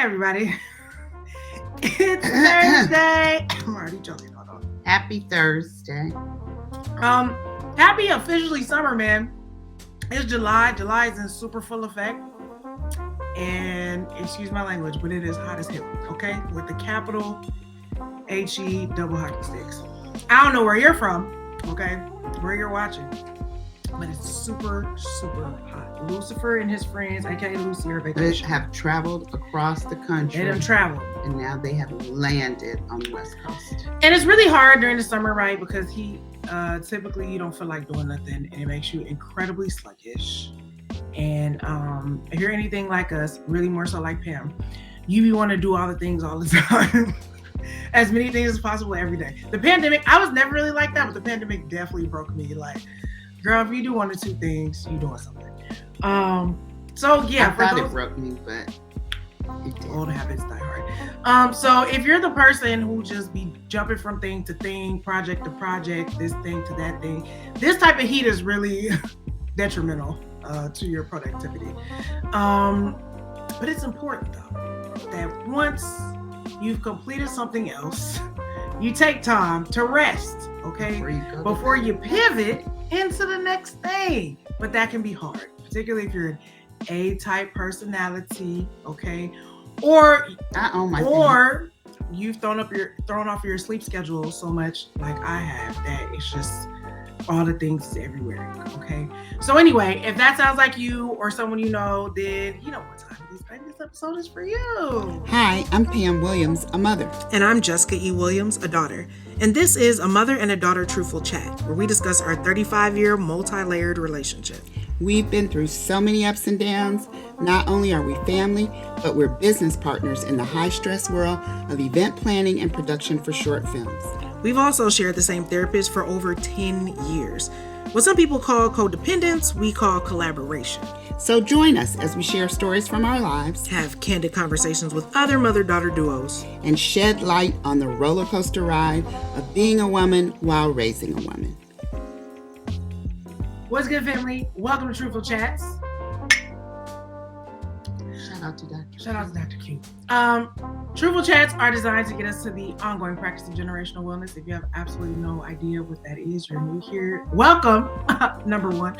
everybody. It's Thursday. I'm already joking. Hold on. Happy Thursday. Happy officially summer, man. It's July. July is in super full effect. And excuse my language, but it is hot as hell, okay? With the capital HE double hockey sticks. I don't know where you're from, okay? Where you're watching. But it's super, super hot. Lucifer and his friends, aka Lucy, are vacation. They have traveled across the country. They have traveled. And now they have landed on the West Coast. And it's really hard during the summer, right? Because typically you don't feel like doing nothing and it makes you incredibly sluggish. And if you're anything like us, really more so like Pam, you want to do all the things all the time. As many things as possible every day. The pandemic, I was never really like that, but the pandemic definitely broke me. Like, girl, if you do one or two things, you're doing something. So yeah, I thought it broke me, but old habits die hard. So if you're the person who just be jumping from thing to thing, project to project, this thing to that thing, this type of heat is really detrimental to your productivity. But it's important though that once you've completed something else, you take time to rest, okay? Before you pivot into the next thing. But that can be hard, particularly if you're an A-type personality, okay? Or you've thrown off your sleep schedule so much, like I have, that it's just all the things everywhere, okay? So anyway, if that sounds like you or someone you know, then you know what time it is. This episode is for you. Hi, I'm Pam Williams, a mother. And I'm Jessica E. Williams, a daughter. And this is a mother and a daughter truthful chat, where we discuss our 35-year multi-layered relationship. We've been through so many ups and downs. Not only are we family, but we're business partners in the high-stress world of event planning and production for short films. We've also shared the same therapist for over 10 years. What some people call codependence, we call collaboration. So join us as we share stories from our lives, have candid conversations with other mother-daughter duos, and shed light on the roller coaster ride of being a woman while raising a woman. What's good, family? Welcome to Truthful Chats. Shout out to Dr. Q. Truthful Chats are designed to get us to the ongoing practice of generational wellness. If you have absolutely no idea what that is, you're new here. Welcome, number one.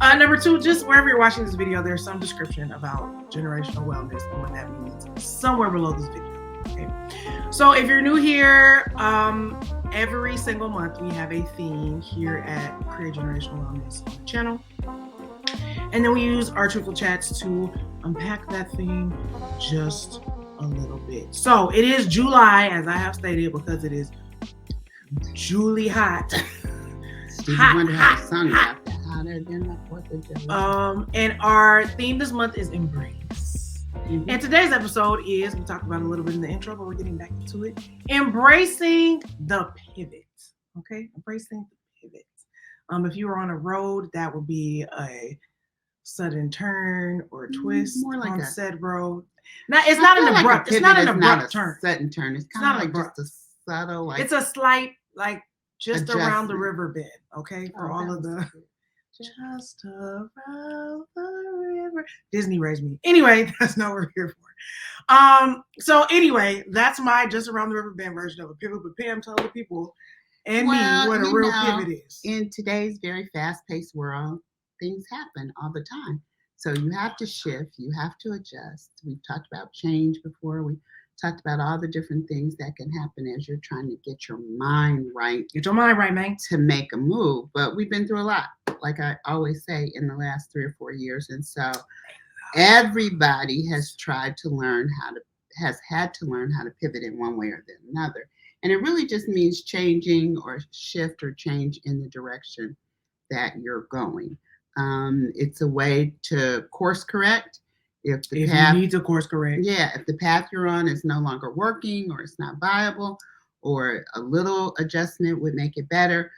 Number two, just wherever you're watching this video, there's some description about generational wellness and what that means somewhere below this video. Okay. So if you're new here, every single month we have a theme here at Create Generational Wellness on the channel. And then we use our Truthful Chats to unpack that theme just a little bit. So it is July, as I have stated, because it is Julie hot. And our theme this month is embrace. Mm-hmm. And today's episode is, we talked about it a little bit in the intro, but we're getting back into it. Embracing the pivot. Okay? Embracing the pivot. If you were on a road, that would be a sudden turn or twist more like on said road. Now it's not an abrupt. It's not an abrupt turn. Sudden turn. It's kind of like abrupt. Just a subtle. Like it's a slight, like just adjustment. Around the river bend. Okay, for all of the just around the river. Disney raised me. Anyway, that's not what we're here for. So anyway, that's my just around the river bend version of a pivot. But Pam, tell the people and me what a real pivot is. In today's very fast-paced world, things happen all the time. So you have to shift, you have to adjust. We've talked about change before. We talked about all the different things that can happen as you're trying to get your mind right. Get your mind right, man. To make a move. But we've been through a lot, like I always say, in the last 3 or 4 years. And so everybody has had to learn how to pivot in one way or another. And it really just means changing or shift or change in the direction that you're going. It's a way to course correct if you need to course correct. Yeah, if the path you're on is no longer working or it's not viable, or a little adjustment would make it better.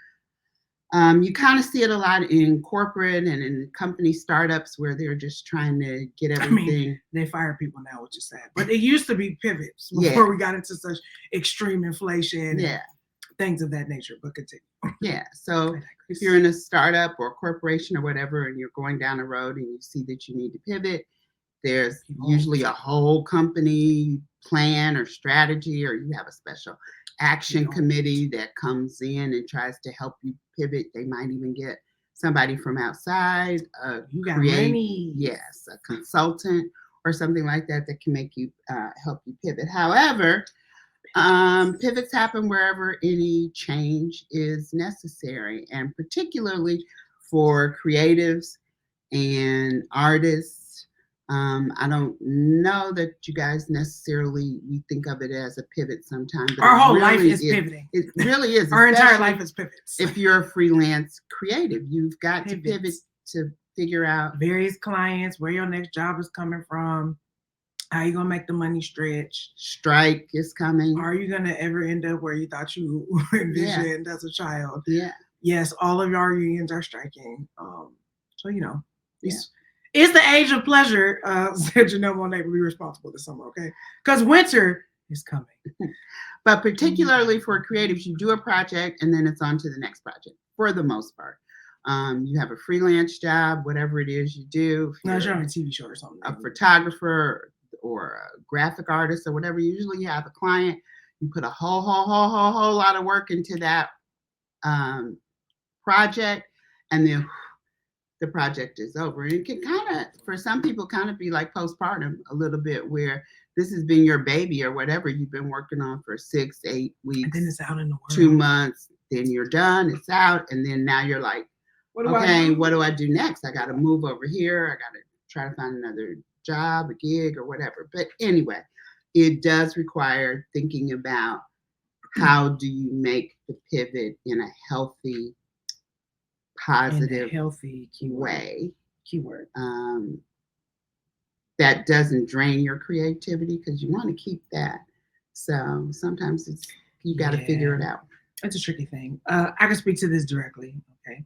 You kind of see it a lot in corporate and in company startups where they're just trying to get everything. I mean, they fire people now, which is sad. But it used to be pivots before we got into such extreme inflation. Yeah. Things of that nature, but continue. Yeah. So if you're in a startup or a corporation or whatever, and you're going down a road and you see that you need to pivot, There's usually a whole company plan or strategy, or you have a special action committee that comes in and tries to help you pivot. They might even get somebody from outside, you got money. Yes, a consultant or something like that that can make you help you pivot. However, pivots happen wherever any change is necessary, and particularly for creatives and artists. I don't know that you guys necessarily we think of it as a pivot sometimes. But our whole life is pivoting. It really is. Our entire life is pivots. If you're a freelance creative, you've got to pivot to figure out various clients, where your next job is coming from, how you gonna make the money stretch. Strike is coming. Are you gonna ever end up where you thought you envisioned as a child? Yeah. Yes, all of our unions are striking. So it's the age of pleasure. Said Janelle Monáe, be responsible this summer, okay? Because winter is coming. But particularly for creatives, you do a project and then it's on to the next project for the most part. You have a freelance job, whatever it is you do. No, you're on a TV show or something. A photographer or a graphic artist or whatever. Usually you have a client. You put a whole lot of work into that project, and then the project is over. And it can kind of, for some people, kind of be like postpartum a little bit, where this has been your baby or whatever you've been working on for 6, 8 weeks. And then it's out in the world. 2 months, then you're done, it's out, and then now you're like, what do I do next? I got to move over here. I got to try to find another job, a gig, or whatever. But anyway, it does require thinking about how do you make the pivot in a healthy, positive, healthy way. Keyword. That doesn't drain your creativity, because you want to keep that. So sometimes you got to figure it out. It's a tricky thing. I can speak to this directly, okay?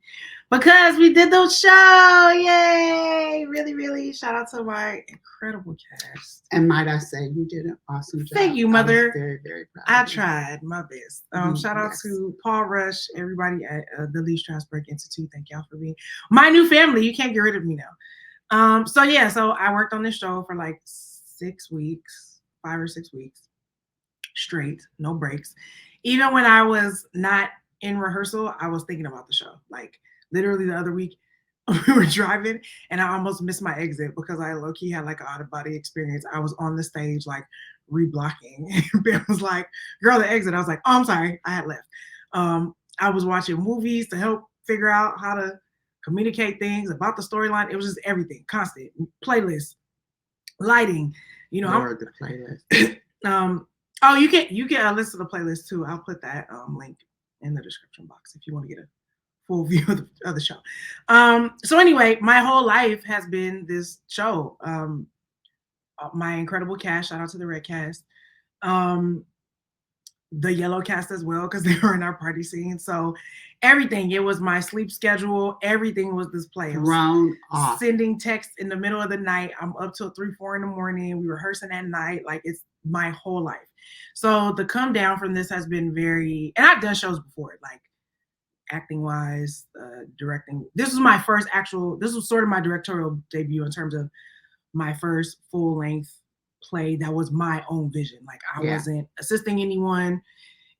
Because we did the show, yay! Really, really shout out to my incredible cast. And might I say, you did an awesome job. Thank you, Mother. I was very, very proud. I tried my best. Shout out to Paul Rush, everybody at the Lee Strasberg Institute. Thank y'all for being my new family. You can't get rid of me now. So I worked on this show for like 6 weeks, 5 or 6 weeks straight, no breaks. Even when I was not in rehearsal, I was thinking about the show. Like literally the other week, we were driving and I almost missed my exit because I low-key had like an out-of-body experience. I was on the stage like reblocking. And Ben was like, girl, the exit. I was like, oh, I'm sorry. I had left. I was watching movies to help figure out how to communicate things about the storyline. It was just everything, constant playlist, lighting. You know, the playlist. Oh, you can listen to the playlist too. I'll put that link in the description box if you want to get a full view of the show. So anyway, my whole life has been this show. My incredible cast, shout out to the red cast, the yellow cast as well, because they were in our party scene. So everything, it was my sleep schedule. Everything was this play. Thrown off. Sending texts in the middle of the night. I'm up till 3, 4 in the morning. We rehearsing at night. Like it's my whole life. So the come down from this has been very, and I've done shows before, like acting wise, directing. This was sort of my directorial debut in terms of my first full length play that was my own vision. Like I wasn't assisting anyone.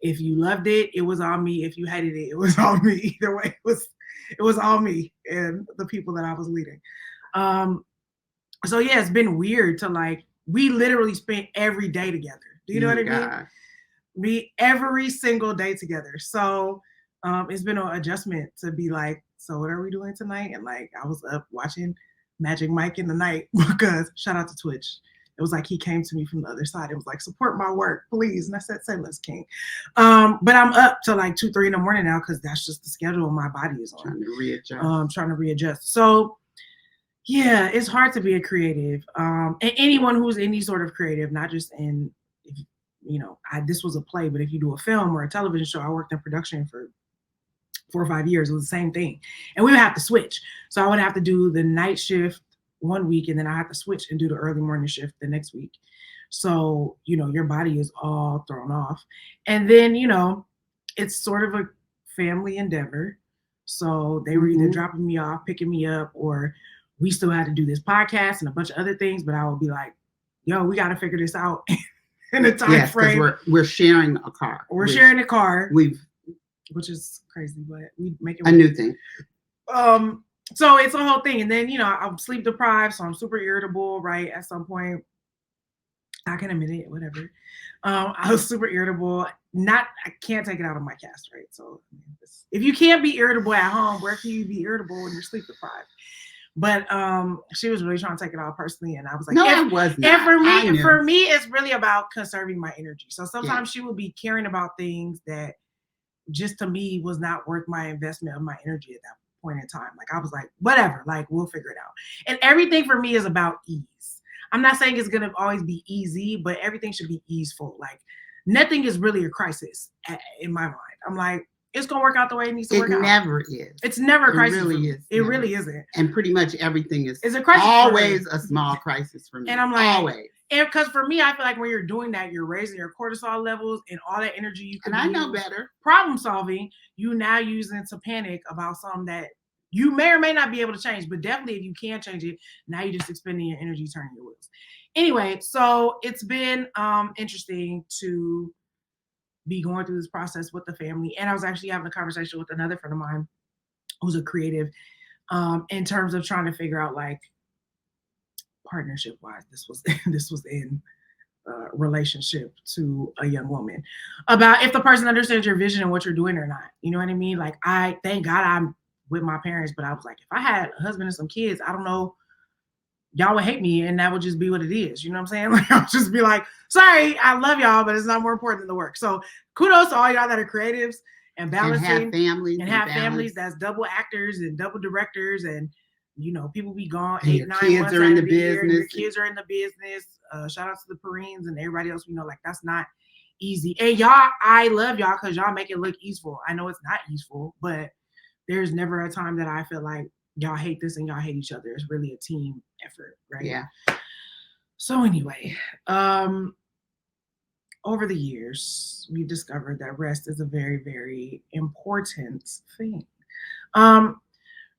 If you loved it, it was on me. If you hated it, it was on me. Either way, it was all me and the people that I was leading. So it's been weird to like, we literally spent every day together. Do you know what I mean? We every single day together. So it's been an adjustment to be like, so what are we doing tonight? And like, I was up watching Magic Mike in the night because shout out to Twitch. It was like he came to me from the other side. It was like, support my work, please. And I said, say less, King. But I'm up till like 2, 3 in the morning now because that's just the schedule my body is on. Trying to readjust. So yeah, it's hard to be a creative. And anyone who's any sort of creative, not just in, this was a play, but if you do a film or a television show, I worked in production for 4 or 5 years. It was the same thing. And we would have to switch. So I would have to do the night shift one week, and then I have to switch and do the early morning shift the next week. So, your body is all thrown off. And then, it's sort of a family endeavor. So they were either dropping me off, picking me up, or we still had to do this podcast and a bunch of other things, but I would be like, yo, we got to figure this out in a time frame. We're sharing a car. We're sharing a car. Which is crazy, but we make it a new thing. So it's a whole thing. And then, I'm sleep deprived, so I'm super irritable, right? At some point, I can admit it, whatever. I was super irritable. I can't take it out on my cast, right? So if you can't be irritable at home, where can you be irritable when you're sleep deprived? But she was really trying to take it out personally, and I was like, no, I was not. And for me, it's really about conserving my energy. So sometimes she would be caring about things that just to me was not worth my investment of my energy at that point in time. Like I was like, whatever, like we'll figure it out. And everything for me is about ease. I'm not saying it's gonna always be easy, but everything should be easeful. Like nothing is really a crisis in my mind. I'm like, it's gonna work out the way it needs to work out. It never is. It's never a crisis. It really is. It really isn't. And pretty much everything is a crisis. Always a small crisis for me. And I'm like, always. And because for me, I feel like when you're doing that, you're raising your cortisol levels and all that energy you can. And I know better. Problem solving, you now using to panic about something that you may or may not be able to change, but definitely if you can change it, now you're just expending your energy, turning your wheels. Anyway, so it's been interesting to be going through this process with the family. And I was actually having a conversation with another friend of mine who's a creative in terms of trying to figure out like partnership wise, this was in relationship to a young woman about if the person understands your vision and what you're doing or not. You know what I mean? Like I thank God I'm with my parents, but I was like, if I had a husband and some kids, I don't know, y'all would hate me and that would just be what it is. You know what I'm saying? Like I'll just be like, sorry, I love y'all, but it's not more important than the work. So kudos to all y'all that are creatives and balancing and have families that's double actors and double directors and people be gone and 8-9 months are in the year, business. your kids are in the business. Shout out to the Pareens and everybody else. Like that's not easy. And y'all, I love y'all because y'all make it look easeful. I know it's not easeful, but there's never a time that I feel like y'all hate this and y'all hate each other. It's really a team effort, right? Yeah. So anyway, over the years, we've discovered that rest is a very, very important thing.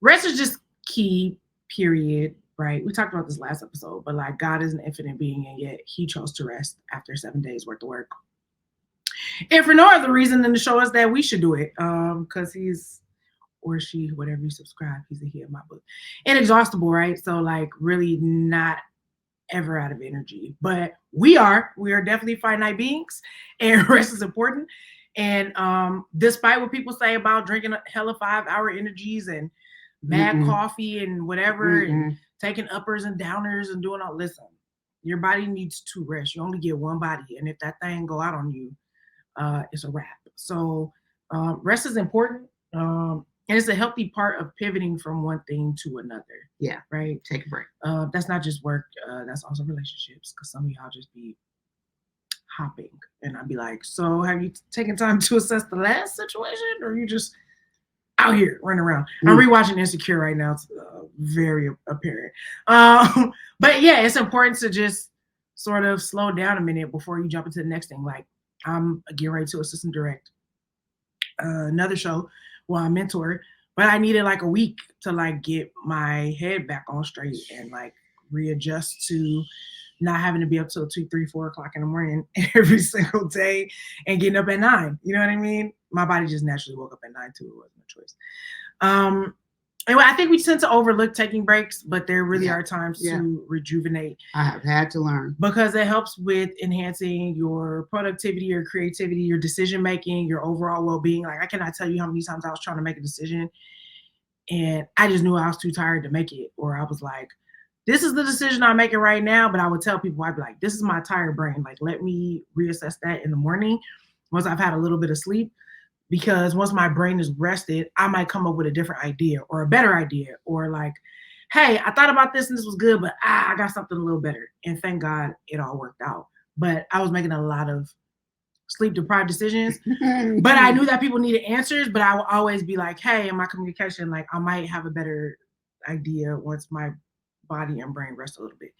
Rest is just key, period, right? We talked about this last episode, but like God is an infinite being and yet he chose to rest after 7 days worth of work. And for no other reason than to show us that we should do it because he's or she, whatever you subscribe, he's a he of my book. Inexhaustible, right? So like really not ever out of energy, but we are definitely finite beings and rest is important. And despite what people say about drinking hella 5-hour energies and mad coffee and whatever and taking uppers and downers and doing all, listen, your body needs to rest. You only get one body. And if that thing go out on you, it's a wrap. So rest is important. And it's a healthy part of pivoting from one thing to another. Yeah. Right. Take a break. That's not just work. That's also relationships. Because some of y'all just be hopping. And I'd be like, so have you taken time to assess the last situation? Or are you just out here running around? I'm rewatching Insecure right now. It's very apparent. But yeah, it's important to just sort of slow down a minute before you jump into the next thing. Like I'm getting ready to assistant direct another show. Well, I mentor, but I needed like a week to like get my head back on straight and like readjust to not having to be up till 2, 3, 4 o'clock in the morning every single day and getting up at 9. You know what I mean? My body just naturally woke up at 9 too. It wasn't a choice. Anyway, I think we tend to overlook taking breaks, but there really are times to rejuvenate. I have had to learn. Because it helps with enhancing your productivity, your creativity, your decision-making, your overall well-being. Like I cannot tell you how many times I was trying to make a decision and I just knew I was too tired to make it. Or I was like, this is the decision I'm making right now. But I would tell people, I'd be like, this is my tired brain. Like, let me reassess that in the morning once I've had a little bit of sleep. Because once my brain is rested, I might come up with a different idea or a better idea or like, hey, I thought about this and this was good, but I got something a little better. And thank God it all worked out. But I was making a lot of sleep deprived decisions, but I knew that people needed answers, but I would always be like, hey, in my communication, like I might have a better idea once my body and brain rest a little bit.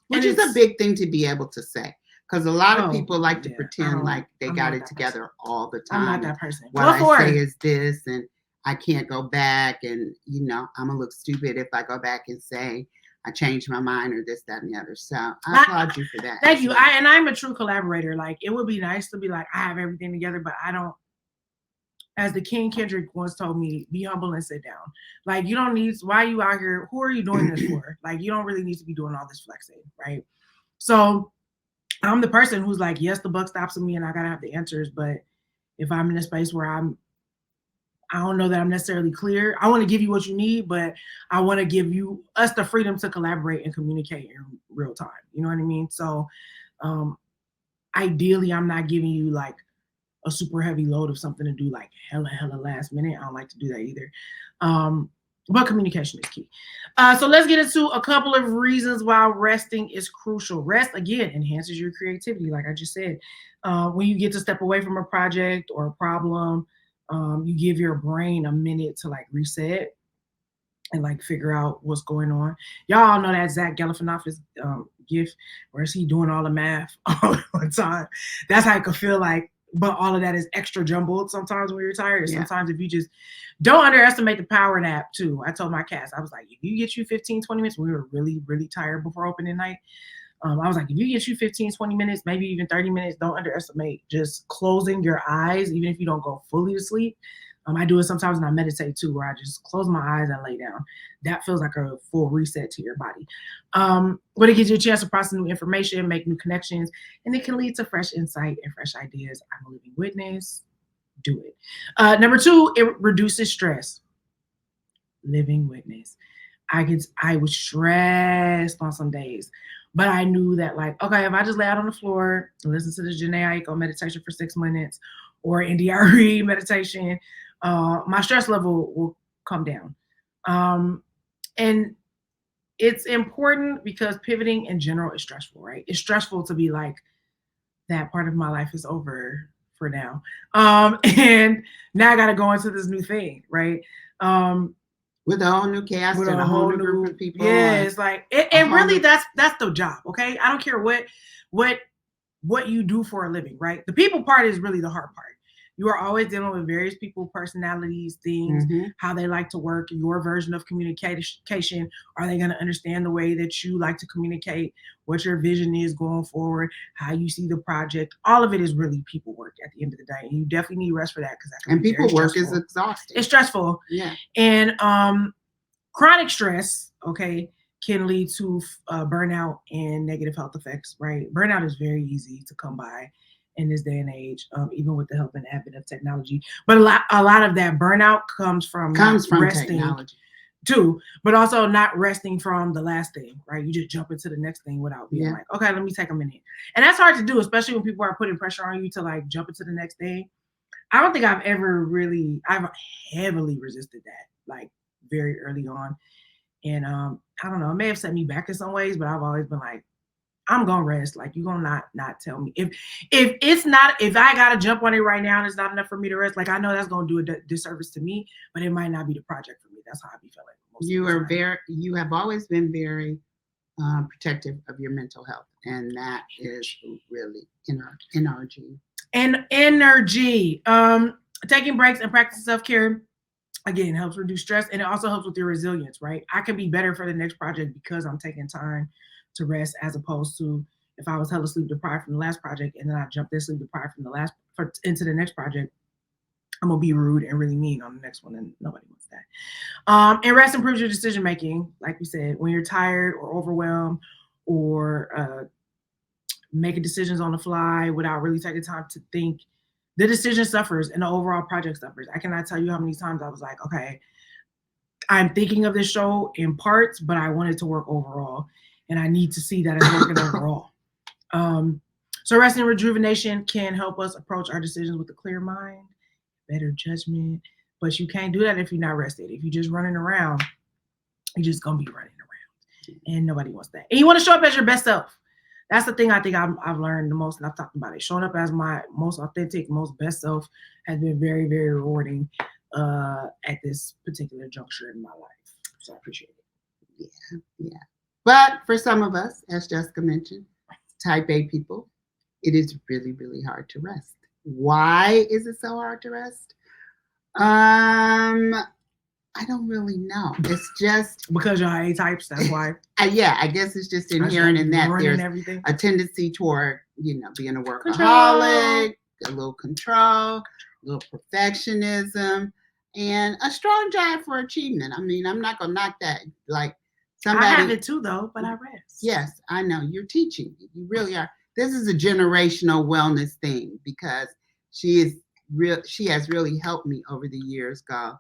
Which is a big thing to be able to say. Because a lot of people like to pretend like they got it together all the time. I'm not that person. What I say is this, and I can't go back and, I'm going to look stupid if I go back and say, I changed my mind or this, that, and the other. So I applaud you for that. Thank you. I'm a true collaborator. Like, it would be nice to be like, I have everything together, but I don't. As the King Kendrick once told me, be humble and sit down. Like, you don't need, why are you out here? Who are you doing this for? Like, you don't really need to be doing all this flexing, right? So I'm the person who's like, yes, the buck stops with me and I got to have the answers. But if I'm in a space where I don't know that I'm necessarily clear, I want to give you what you need, but I want to give us the freedom to collaborate and communicate in real time. You know what I mean? So ideally, I'm not giving you like a super heavy load of something to do like hella last minute. I don't like to do that either. But communication is key. So let's get into a couple of reasons why resting is crucial. Rest, again, enhances your creativity, like I just said. When you get to step away from a project or a problem, you give your brain a minute to like reset and like figure out what's going on. Y'all know that Zach Galifianakis gif where is he doing all the math all the time. That's how it could feel like. But all of that is extra jumbled sometimes when you're tired. Yeah. Sometimes if you just don't underestimate the power nap too. I told my cast, I was like, if you get you 15, 20 minutes, we were really, really tired before opening night. I was like, if you get you 15, 20 minutes, maybe even 30 minutes, don't underestimate just closing your eyes, even if you don't go fully to sleep. I do it sometimes when I meditate too, where I just close my eyes and lay down. That feels like a full reset to your body. But it gives you a chance to process new information, make new connections, and it can lead to fresh insight and fresh ideas. I'm a living witness. Do it. Number 2, it reduces stress. Living witness. I was stressed on some days, but I knew that like, okay, if I just lay out on the floor and listen to the Janae Aiko meditation for 6 minutes or NDRE meditation, my stress level will come down. And it's important because pivoting in general is stressful, right? It's stressful to be like, that part of my life is over for now. And now I got to go into this new thing, right? With a whole new cast and a whole new group of people. Yeah, it's like, and really that's the job, okay? I don't care what you do for a living, right? The people part is really the hard part. You are always dealing with various people, personalities, things, how they like to work, your version of communication. Are they going to understand the way that you like to communicate, what your vision is going forward, how you see the project? All of it is really people work at the end of the day. And you definitely need rest for that. And people work is exhausting. It's stressful. Yeah. And chronic stress, okay, can lead to burnout and negative health effects, right? Burnout is very easy to come by in this day and age, even with the help and advent of technology. But a lot of that burnout comes from resting technology too, but also not resting from the last thing, right? You just jump into the next thing without being like, okay, let me take a minute. And that's hard to do, especially when people are putting pressure on you to like jump into the next thing. I don't think I've heavily resisted that, like very early on. And I don't know, it may have set me back in some ways, but I've always been like, I'm gonna rest. Like, you're gonna not tell me if I gotta jump on it right now and it's not enough for me to rest. Like, I know that's gonna do a disservice to me, but it might not be the project for me. That's how I be feeling. You have always been very protective of your mental health, and that is really energy. And energy. Taking breaks and practicing self-care again helps reduce stress, and it also helps with your resilience, right? I can be better for the next project because I'm taking time to rest, as opposed to if I was hella sleep deprived from the last project and then I jumped in sleep deprived from into the next project, I'm gonna be rude and really mean on the next one, and nobody wants that. And rest improves your decision making, like we said. When you're tired or overwhelmed or making decisions on the fly without really taking time to think, the decision suffers and the overall project suffers. I cannot tell you how many times I was like, okay, I'm thinking of this show in parts, but I want it to work overall. And I need to see that it's working overall. So rest and rejuvenation can help us approach our decisions with a clear mind, better judgment. But you can't do that if you're not rested. If you're just running around, you're just going to be running around. And nobody wants that. And you want to show up as your best self. That's the thing I think I've learned the most, and I've talked about it. Showing up as my most authentic, most best self has been very, very rewarding at this particular juncture in my life. So I appreciate it. Yeah. But for some of us, as Jessica mentioned, type A people, it is really, really hard to rest. Why is it so hard to rest? I don't really know. It's just because y'all A types. That's why. Yeah, I guess it's just inherent in that there's everything. a tendency toward, being a workaholic, a little control, a little perfectionism, and a strong drive for achievement. I mean, I'm not gonna knock that. Like somebody, I have it too, though, but I rest. Yes, I know you're teaching. You really are. This is a generational wellness thing because she has really helped me over the years. Go,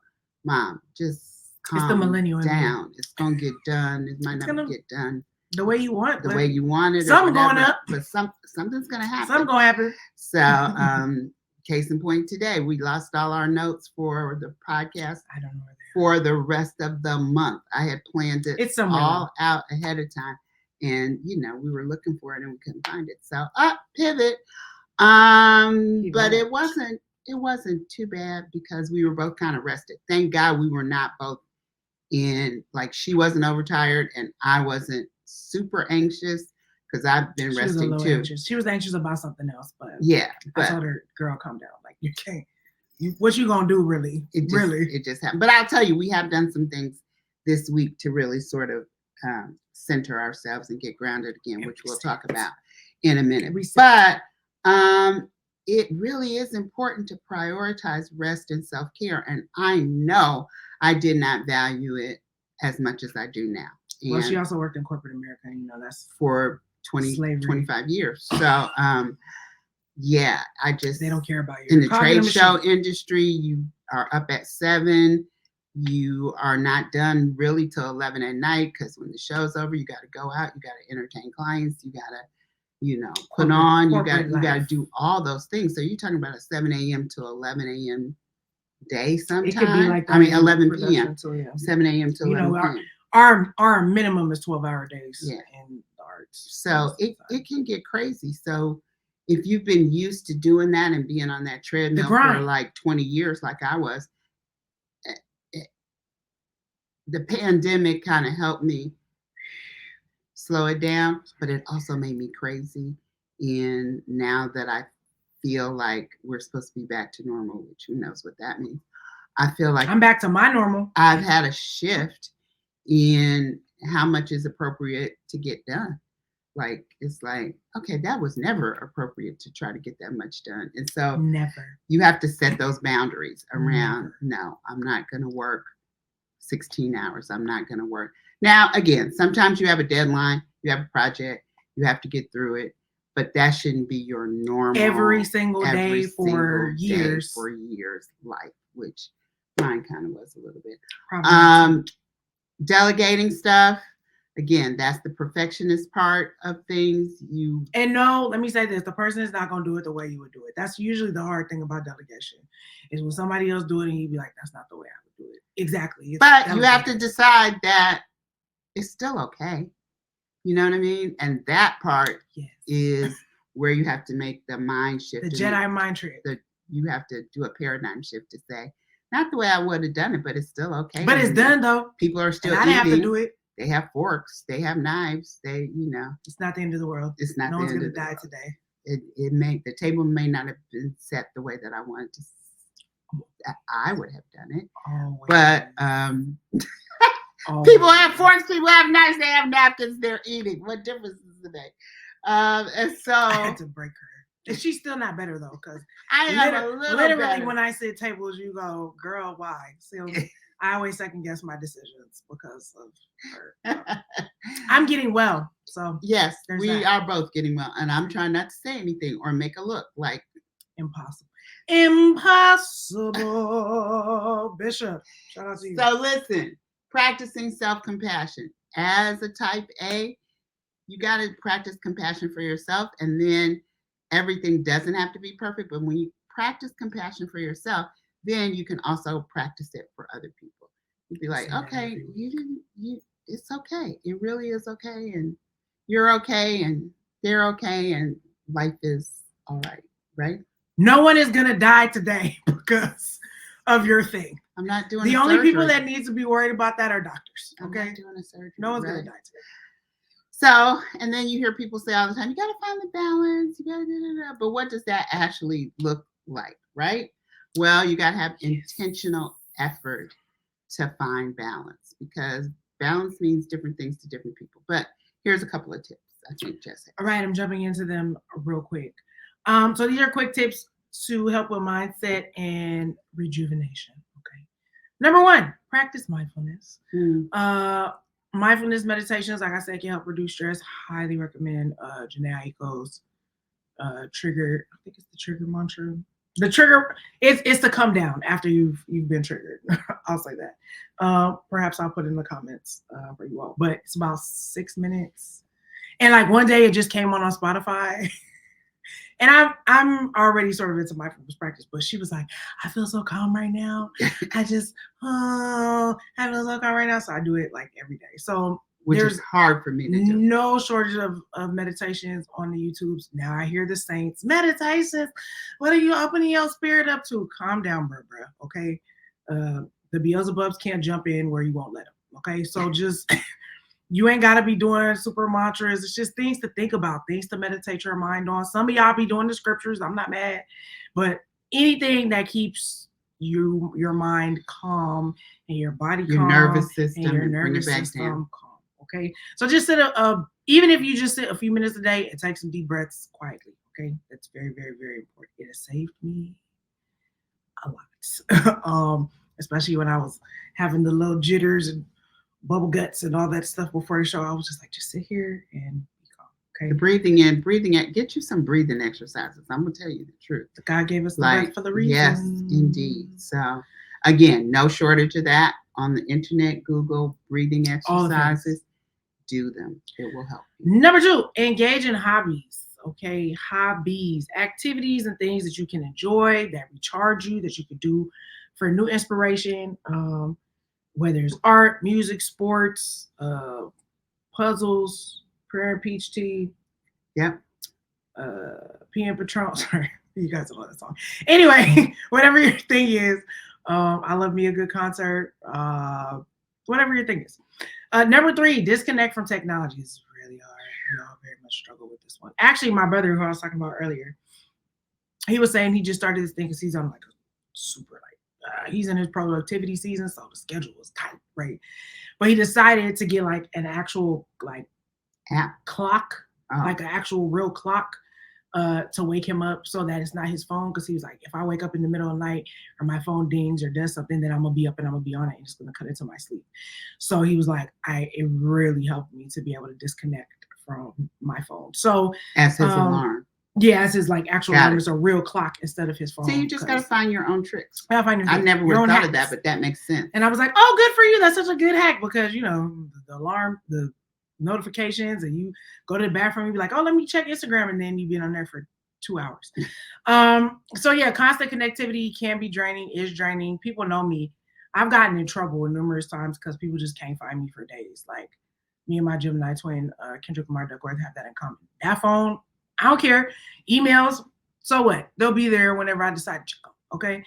Mom, just calm it's the millennial down. It's gonna get done. It might not get done the way you want. The way you want it. Something going up, but something's gonna happen. Something gonna happen. So, case in point, today we lost all our notes for the podcast. I don't know for the rest of the month. I had planned it all out ahead of time, and we were looking for it and we couldn't find it. So pivot. But it wasn't too bad because we were both kind of rested. Thank God we were not both in, like, she wasn't overtired and I wasn't super anxious because I've been resting too. Anxious. She was anxious about something else, but I told her, girl, calm down. Like, you can't. What you gonna do, really? It just happened. But I'll tell you, we have done some things this week to really sort of center ourselves and get grounded again, which we'll talk about in a minute. But it really is important to prioritize rest and self-care, and I know I did not value it as much as I do now. And well, she also worked in corporate America, and that's for 25 years. So yeah, they don't care about you. In the trade show industry, you are up at 7. You are not done really till 11 at night because when the show's over, you got to go out, you got to entertain clients, you got to, put on, you got to do all those things. So you're talking about a 7 a.m. to 11 a.m. day sometimes. It could be like 11 p.m. 7 a.m. to 11 p.m. Our minimum is 12-hour days in the arts. So it can get crazy. So if you've been used to doing that and being on that treadmill for like 20 years, like I was, the pandemic kind of helped me slow it down, but it also made me crazy. And now that I feel like we're supposed to be back to normal, which who knows what that means, I feel like I'm back to my normal. I've had a shift in how much is appropriate to get done. Like, it's like, okay, that was never appropriate to try to get that much done. And so you have to set those boundaries around, no, I'm not going to work 16 hours. I'm not going to work. Now, again, sometimes you have a deadline, you have a project, you have to get through it, but that shouldn't be your normal every single day for years life, which mine kind of was a little bit. Delegating stuff. Again, that's the perfectionist part of things. Let me say this: the person is not going to do it the way you would do it. That's usually the hard thing about delegation, is when somebody else do it and you be like, "That's not the way I would do it." Exactly. But you have to decide that it's still okay. You know what I mean? And that part is where you have to make the mind shift. The Jedi mind trick. You have to do a paradigm shift to say, not the way I would have done it, but it's still okay. But it's done though. People are still eating. I didn't have to do it. They have forks. They have knives. It's not the end of the world. It's not. No one's gonna die today. The table may not have been set the way that I wanted to. I would have done it, but people have forks. People have knives. They have napkins. They're eating. What difference does it make? And so I had to break her. And she's still not better though, because literally better. When I sit tables, you go, girl, why? So I always second guess my decisions because of her. I'm getting well, so yes, we are both getting well, and I'm trying not to say anything or make a look like impossible. Bishop, shout out to you. So listen, practicing self-compassion as a type A, you got to practice compassion for yourself, and then everything doesn't have to be perfect, but when you practice compassion for yourself, then you can also practice it for other people. You'd be like, okay, it's okay. It really is okay. And you're okay. And they're okay. And life is all right. Right? No one is going to die today because of your thing. I'm not doing the only surgery. People that need to be worried about that are doctors. Okay? I'm not doing a surgery. No one's going to die today. So, and then you hear people say all the time, you got to find the balance. You got to But what does that actually look like? Right? Well, you got to have intentional effort to find balance, because balance means different things to different people. But here's a couple of tips, I think, Jessica. All right, I'm jumping into them real quick. So these are quick tips to help with mindset and rejuvenation. Okay. Number one, practice mindfulness. Mindfulness meditations, like I said, can help reduce stress. Highly recommend Janae Eiko's trigger. I think it's the trigger mantra. The trigger it's to come down after you've been triggered. I'll say that. Perhaps I'll put it in the comments for you all. But it's about 6 minutes. And like one day it just came on Spotify. And I'm already sort of into mindfulness practice, but she was like, I feel so calm right now. I feel so calm right now. So I do it like every day. So which is hard for me to do. No shortage of meditations on the YouTubes. Now I hear the saints, meditations. What are you opening your spirit up to? Calm down, bro. Okay. The Beelzebubs can't jump in where you won't let them. Okay. So just you ain't got to be doing super mantras. It's just things to think about, things to meditate your mind on. Some of y'all be doing the scriptures. I'm not mad. But anything that keeps your mind calm and your body calm. Your nervous system. And your nervous system calm. Okay. So just sit even if you just sit a few minutes a day and take some deep breaths quietly. Okay. That's very, very, very important. It has saved me a lot. Especially when I was having the little jitters and bubble guts and all that stuff before the show. I was just like, just sit here and be calm. Okay. The breathing in, breathing out. Get you some breathing exercises. I'm gonna tell you the truth. God gave us the breath for the reason. Yes, indeed. So again, no shortage of that on the internet. Google breathing exercises. Do them. It will help you. Number 2, engage in hobbies. Okay, hobbies, activities and things that you can enjoy, that recharge you, that you can do for new inspiration. Whether it's art, music, sports, puzzles, prayer and peach tea. Yep. PM Patron. Sorry, you guys know that song. Anyway, whatever your thing is, I love me a good concert. Whatever your thing is. Number 3, disconnect from technology. Is really hard. We all very much struggle with this one. Actually, my brother, who I was talking about earlier, he was saying he just started this thing because he's on like a super he's in his productivity season, so the schedule was tight, right? But he decided to get like an actual like app clock, like an actual real clock, to wake him up so that it's not his phone. Because he was like, if I wake up in the middle of the night or my phone dings or does something, then I'm gonna be up and I'm gonna be on it and it's gonna cut into my sleep. So he was like, it really helped me to be able to disconnect from my phone. So as his alarm. Yeah, as his like actual alarm is a real clock instead of his phone. So you just gotta find your own tricks. I find I never would have thought of that, but that makes sense. And I was like, oh, good for you. That's such a good hack because the alarm, the notifications, and you go to the bathroom and be like, oh, let me check Instagram, and then you've been on there for 2 hours. So yeah, constant connectivity can be draining, is draining. People know me. I've gotten in trouble numerous times because people just can't find me for days. Like me and my Gemini twin, Kendrick Lamar Duckworth, have that in common. That phone, I don't care. Emails, so what? They'll be there whenever I decide to check them. Okay.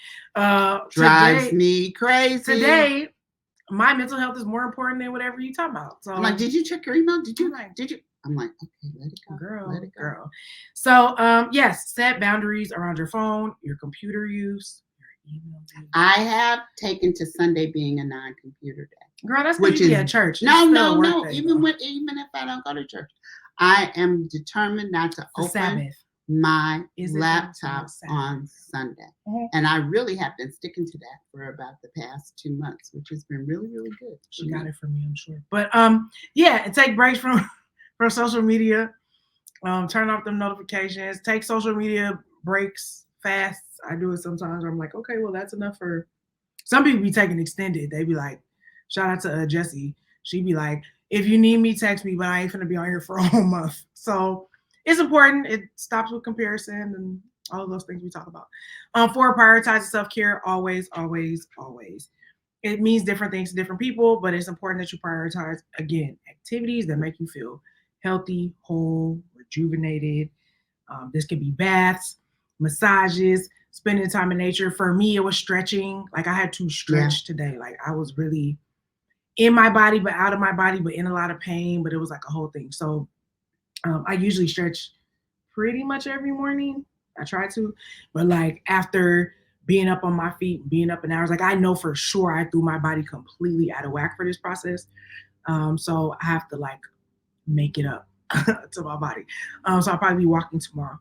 Drives me crazy. Today, my mental health is more important than whatever you talking about. So I'm like, did you check your email? Did you? I'm like, okay, let it go. Girl. So yes, set boundaries around your phone, your computer use, your email use. I have taken to Sunday being a non-computer day. Girl, that's because you be at church. No. Even if I don't go to church, I am determined not to open my laptop on Sunday. Mm-hmm. And I really have been sticking to that for about the past 2 months, which has been really, really good. She got it from me, I'm sure. But yeah, and take breaks from social media. Turn off them notifications. Take social media breaks, fasts. I do it sometimes. I'm like, okay, well, that's enough for some people. Be taking extended. They be like, shout out to Jessie. She be like, if you need me, text me, but I ain't gonna be on here for a whole month. So it's important. It stops with comparison and all of those things we talk about. 4, prioritize self-care. Always, always, always. It means different things to different people, but it's important that you prioritize, again, activities that make you feel healthy, whole, rejuvenated. This could be baths, massages, spending time in nature. For me, it was stretching. Like I had to stretch today. Like I was really in my body, but out of my body, but in a lot of pain, but it was like a whole thing. So I usually stretch pretty much every morning. I try to, but like after being up on my feet, being up in hours. Like I know for sure I threw my body completely out of whack for this process. So I have to like make it up to my body. So I'll probably be walking tomorrow.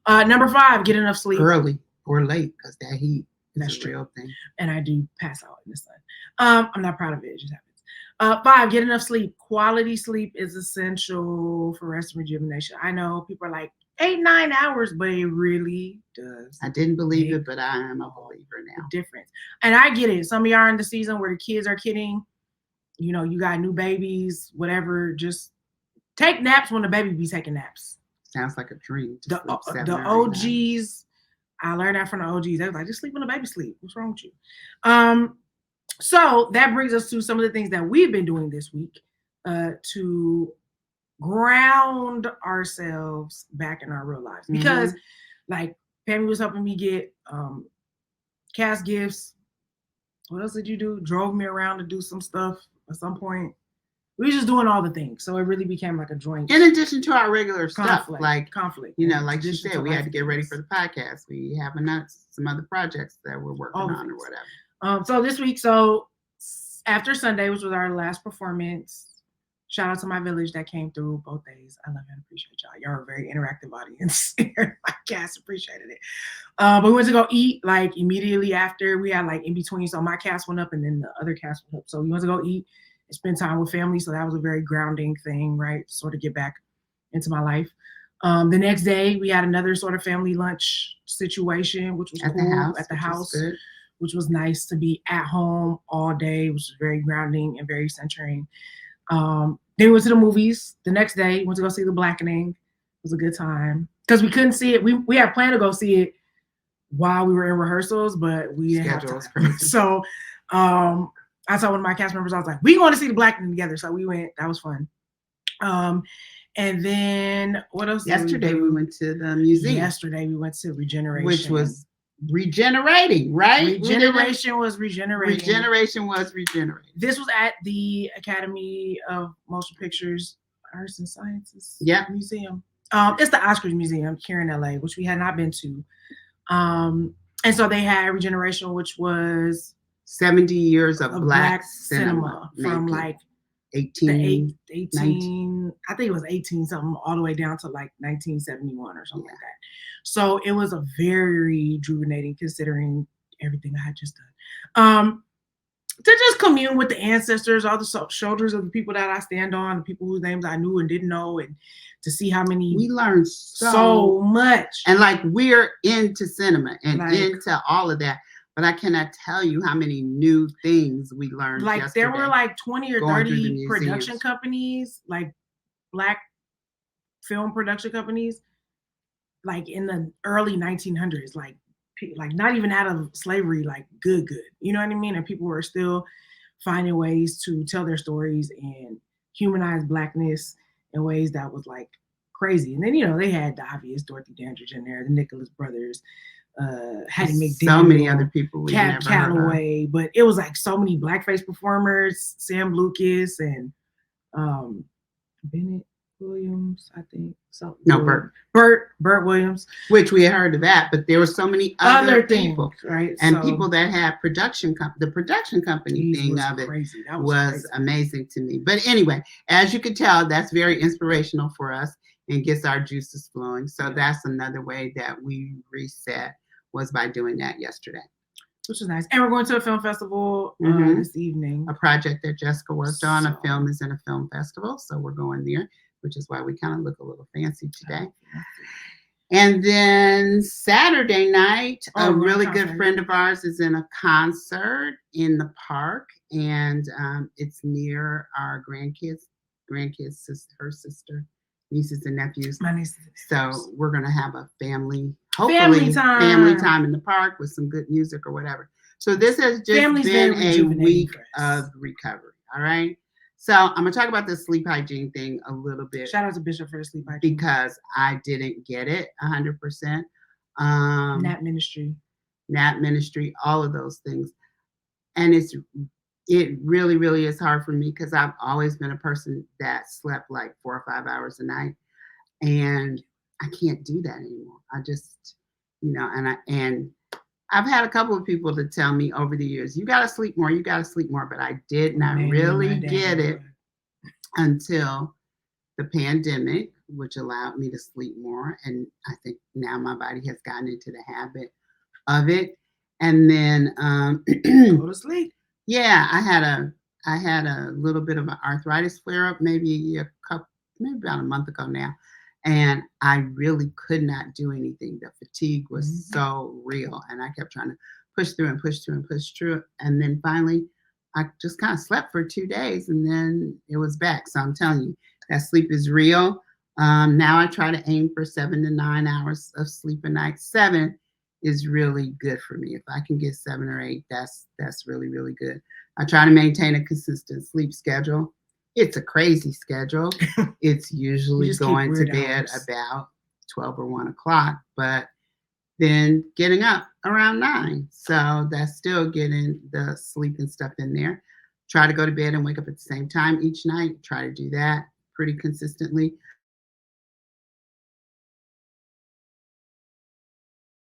Number 5, get enough sleep. Early or late, because that heat That's is a true. real thing. And I do pass out in the sun. I'm not proud of it. It just happens. 5, get enough sleep. Quality sleep is essential for rest and rejuvenation. I know people are like 8-9 hours, but it really does. I didn't believe it, but I am a believer now. Difference. And I get it. Some of y'all are in the season where the kids are kidding. You know, you got new babies, whatever. Just take naps when the baby be taking naps. Sounds like a dream. The OGs, I learned that from the OGs. They was like, just sleep when the baby sleep. What's wrong with you? So that brings us to some of the things that we've been doing this week to ground ourselves back in our real lives. Because like Pam was helping me get cast gifts. What else did you do? Drove me around to do some stuff at some point. We were just doing all the things. So it really became like a joint. In addition to our regular stuff, like conflict. You know, like you said, we had to get ready for the podcast. We have some other projects that we're working on or whatever. So this week, so after Sunday, which was our last performance, shout out to my village that came through both days. I love and appreciate y'all. Y'all are a very interactive audience. My cast appreciated it. But we went to go eat like immediately after. We had like in between. So my cast went up and then the other cast went up. So we went to go eat and spend time with family. So that was a very grounding thing, right? Sort of get back into my life. The next day we had another sort of family lunch situation, which was cool at the house, which was nice to be at home all day, which was very grounding and very centering. Then we went to the movies. The next day, went to go see The Blackening. It was a good time because we couldn't see it. We had planned to go see it while we were in rehearsals, but we didn't have time. So I saw one of my cast members. I was like, "We going to see The Blackening together." So we went. That was fun. And then what else? Yesterday we went to the museum. Yesterday we went to Regeneration, which was regenerating, right? Regeneration was regenerating. Regeneration was regenerating. This was at the Academy of Motion Pictures Arts and Sciences Museum. It's the Oscars Museum here in LA, which we had not been to. And so they had Regeneration, which was 70 years of Black cinema from like 18, I think it was 18 something all the way down to like 1971 or something like that. So it was a very rejuvenating considering everything I had just done. To just commune with the ancestors, all the shoulders of the people that I stand on, the people whose names I knew and didn't know, and to see how many we learned so much. And like we're into cinema and into all of that. But I cannot tell you how many new things we learned. Like there were like 20 or 30 production companies, like Black film production companies, like in the early 1900s, like not even out of slavery, like good. You know what I mean? And people were still finding ways to tell their stories and humanize Blackness in ways that was like crazy. And then, you know, they had the obvious Dorothy Dandridge in there, the Nicholas brothers, Hattie McDaniel, so many other people we Cab Calloway, but it was like so many blackface performers, Sam Lucas and Bennett Williams, I think. So Bert Williams, which we had heard of that, but there were so many other people, things, right? And people that had the production company thing of it was amazing to me. But anyway, as you can tell, that's very inspirational for us and gets our juices flowing. So that's another way that we reset, was by doing that yesterday. Which is nice. And we're going to a film festival this evening. A project that Jessica worked on. A film is in a film festival. So we're going there, which is why we kind of look a little fancy today. And then Saturday night, a really good friend of ours is in a concert in the park. And it's near our grandkids, her sister, nieces and nephews. My nieces. So we're going to have a family time in the park with some good music or whatever. So this has just been a week of recovery. All right. So I'm going to talk about the sleep hygiene thing a little bit. Shout out to Bishop for the sleep hygiene. Because I didn't get it 100%. Nap ministry, all of those things. And it really, really is hard for me because I've always been a person that slept like 4 or 5 hours a night. And I can't do that anymore. I just, and I've had a couple of people to tell me over the years, you got to sleep more, you got to sleep more. But I did not really get it until the pandemic, which allowed me to sleep more. And I think now my body has gotten into the habit of it. And then go to sleep. Yeah, I had a little bit of an arthritis flare up maybe about a month ago now. And I really could not do anything. The fatigue was so real. And I kept trying to push through and push through and push through. And then finally, I just kind of slept for 2 days and then it was back. So I'm telling you, that sleep is real. Now I try to aim for 7 to 9 hours of sleep a night. 7 is really good for me. If I can get 7 or 8, that's really, really good. I try to maintain a consistent sleep schedule. It's a crazy schedule. It's usually going to bed about 12 or 1 o'clock, but then getting up around 9. So that's still getting the sleep and stuff in there. Try to go to bed and wake up at the same time each night. Try to do that pretty consistently.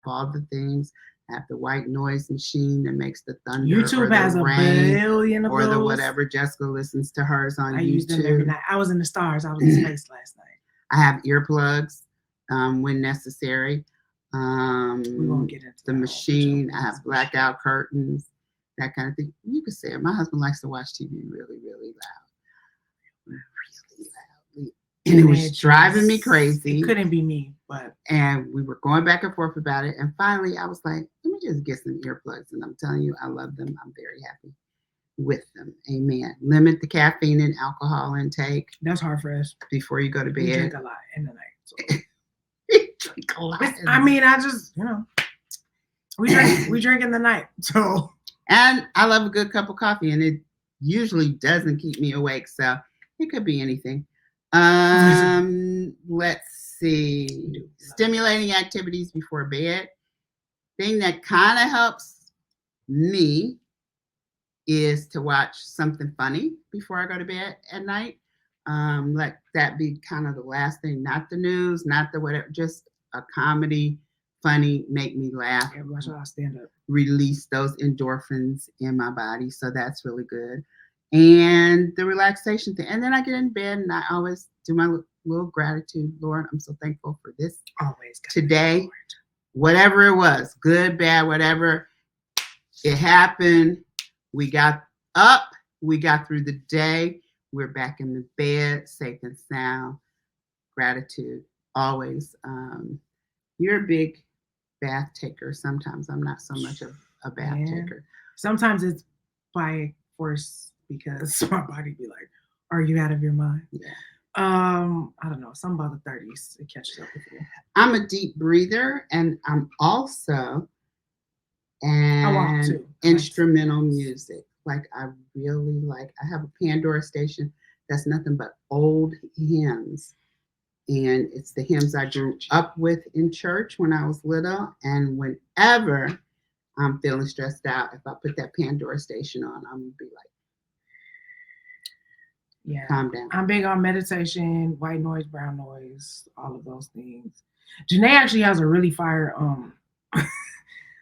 All the things. I have the white noise machine that makes the thunder. YouTube has a billion of or those. The whatever. Jessica listens to hers on YouTube. I use them every night. I was in the stars. I was in space last night. I have earplugs when necessary. We won't get into the machine. I have blackout curtains, that kind of thing. You could say it. My husband likes to watch TV really, really loud. Really loudly. And it was driving me crazy. It couldn't be me, but. And we were going back and forth about it. And finally, I was like, let me just get some earplugs. And I'm telling you, I love them. I'm very happy with them. Amen. Limit the caffeine and alcohol intake. That's hard for us. Before you go to bed. We drink a lot in the night. So. Drink a lot. I just, we drink in the night. So. And I love a good cup of coffee. And it usually doesn't keep me awake. So it could be anything. Let's see. Stimulating activities before bed. Thing that kind of helps me is to watch something funny before I go to bed at night. Let that be kind of the last thing, not the news, not the whatever, just a comedy, funny, make me laugh. Yeah, watch how I stand up. Release those endorphins in my body. So that's really good. And the relaxation thing. And then I get in bed and I always do my little gratitude. Lord, I'm so thankful for this. Always. Today, whatever it was, good, bad, whatever, it happened. We got up. We got through the day. We're back in the bed, safe and sound. Gratitude, always. You're a big bath taker. Sometimes I'm not so much of a bath taker. Sometimes it's by force. Because my body be like, are you out of your mind? Yeah. I don't know. Something about the 30s. It catches up with you. I'm a deep breather, and I'm also an instrumental music. Like I really like. I have a Pandora station that's nothing but old hymns, and it's the hymns I grew up with in church when I was little. And whenever I'm feeling stressed out, if I put that Pandora station on, I'm gonna be like. Yeah, calm down. I'm big on meditation, white noise, brown noise, all of those things. Janae actually has a really fire,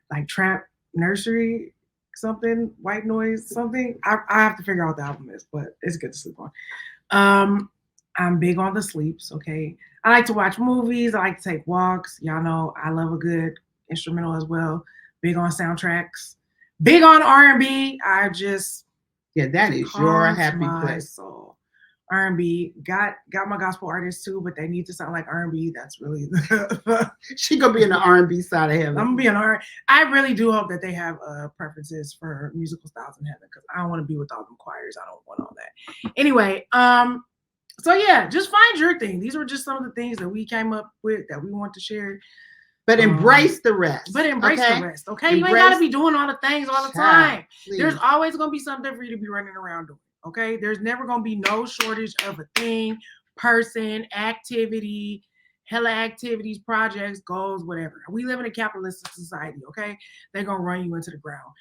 like trap nursery, something, white noise, something. I have to figure out what the album is, but it's good to sleep on. I'm big on the sleeps. Okay, I like to watch movies. I like to take walks. Y'all know I love a good instrumental as well. Big on soundtracks. Big on R&B. Yeah, that is your happy place. Soul. R&B. Got my gospel artists too, but they need to sound like R&B. That's really she gonna be in the R&B side of heaven. I'm gonna be an R. I really do hope that they have preferences for musical styles in heaven, because I don't want to be with all them choirs. I don't want all that. Anyway, so yeah, just find your thing. These were just some of the things that we came up with that we want to share. But embrace the rest. But embrace the rest, okay? You ain't got to be doing all the things all the time. Please. There's always going to be something for you to be running around doing, okay? There's never going to be no shortage of a thing, person, activity, hella activities, projects, goals, whatever. We live in a capitalistic society, okay? They're going to run you into the ground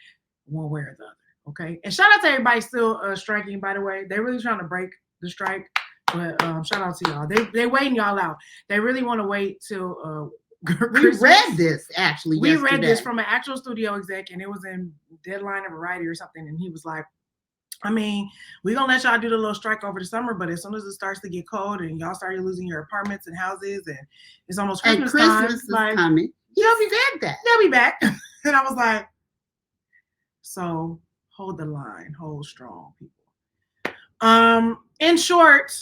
one way or the other, okay? And shout out to everybody still striking, by the way. They're really trying to break the strike, but shout out to y'all. They waiting y'all out. They really want to wait till... We read this actually. We yesterday. read this from an actual studio exec, and it was in Deadline of Variety or something. And he was like, I mean, we're going to let y'all do the little strike over the summer, but as soon as it starts to get cold and y'all start losing your apartments and houses and it's almost Christmas time. And Christmas is coming. They'll be back then. They'll be back. And I was like, so hold the line, hold strong, people. In short,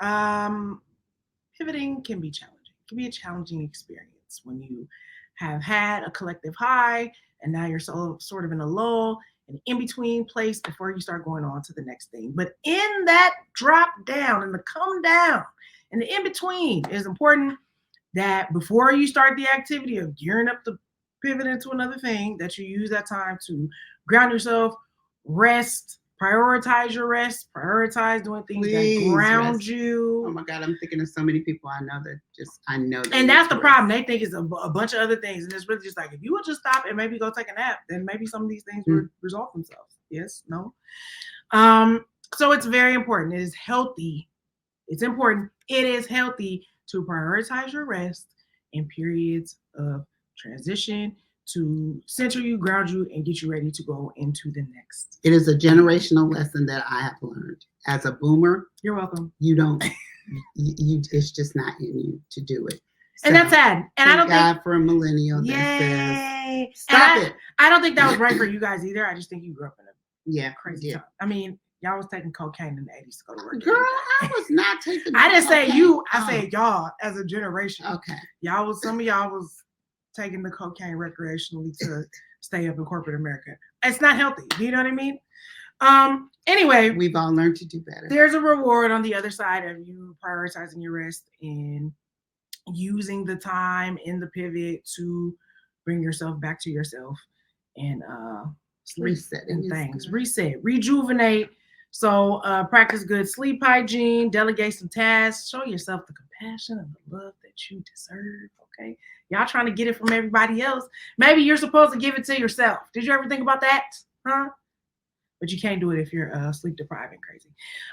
pivoting can be challenging. It can be a challenging experience when you have had a collective high and now you're sort of in a lull, an in-between place before you start going on to the next thing. But in that drop down and the come down and the in-between, it is important that before you start the activity of gearing up to pivot into another thing, that you use that time to ground yourself, rest, prioritize your rest, prioritize doing things that ground you. Oh my God, I'm thinking of so many people I know that I know. And that's the problem. They think it's a bunch of other things. And it's really just like, if you would just stop and maybe go take a nap, then maybe some of these things would resolve themselves. Yes, no. So it's very important. It is healthy. It's important. It is healthy to prioritize your rest in periods of transition, to center you, ground you, and get you ready to go into the next. It is a generational lesson that I have learned. As a boomer, you're welcome. You don't, it's just not in you to do it. So, and that's sad. And I don't think for a millennial that says, stop it. I don't think that was right for you guys either. I just think you grew up in a crazy time. I mean, y'all was taking cocaine in the 80s to go to work. Girl, I was not taking I didn't say you. I said y'all as a generation. Okay. Some of y'all was taking the cocaine recreationally to stay up in corporate America. It's not healthy. Do you know what I mean? Anyway, we've all learned to do better. There's a reward on the other side of you prioritizing your rest and using the time in the pivot to bring yourself back to yourself and reset and things. Reset, rejuvenate. So practice good sleep hygiene, delegate some tasks, show yourself the compassion and the love that you deserve. Okay. Y'all trying to get it from everybody else. Maybe you're supposed to give it to yourself. Did you ever think about that? Huh? But you can't do it if you're sleep deprived and crazy.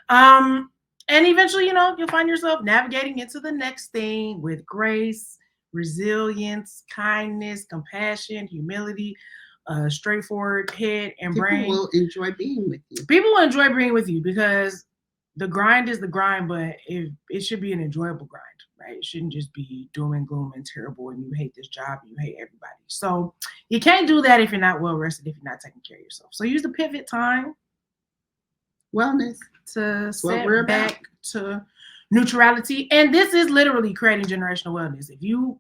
And eventually, you'll find yourself navigating into the next thing with grace, resilience, kindness, compassion, humility, straightforward head and brain. People will enjoy being with you. People will enjoy being with you because the grind is the grind, but it should be an enjoyable grind. Right? It shouldn't just be doom and gloom and terrible and you hate this job and you hate everybody. So you can't do that if you're not well rested, if you're not taking care of yourself. So use the pivot time, wellness, to set back to neutrality. And this is literally creating generational wellness. If you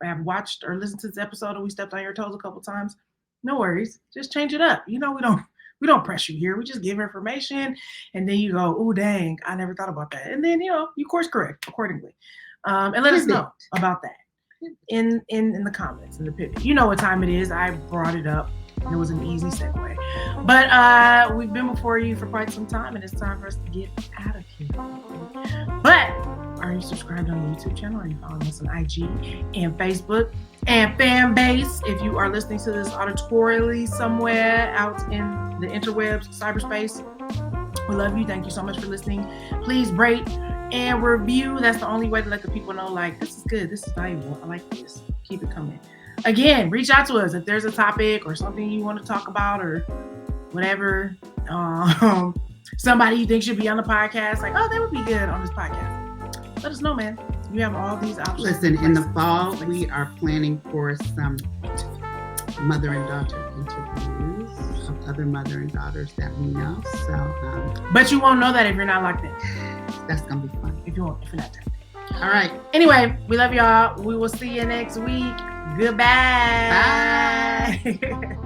have watched or listened to this episode and we stepped on your toes a couple times, no worries. Just change it up. We don't press you here. We just give information and then you go, oh, dang, I never thought about that. And then, you course correct accordingly. And let us know about that in the comments, in the pivot. You know what time it is. I brought it up. It was an easy segue. But we've been before you for quite some time, and it's time for us to get out of here. But are you subscribed on the YouTube channel? Are you following us on IG and Facebook and fan base? If you are listening to this auditorially somewhere out in the interwebs, cyberspace, we love you. Thank you so much for listening. Please rate and review. That's the only way to let the people know, like, this is good, this is valuable, I like this. Keep it coming. Again, reach out to us if there's a topic or something you want to talk about or whatever. Somebody you think should be on the podcast, like, oh, they would be good on this podcast. Let us know, man. You have all these options. Listen, in the fall, we are planning for some mother and daughter interviews of other mother and daughters that we know. So, but you won't know that if you're not locked in. That's gonna be fun. If you're not tapped in. All right. Anyway, we love y'all. We will see you next week. Goodbye. Bye.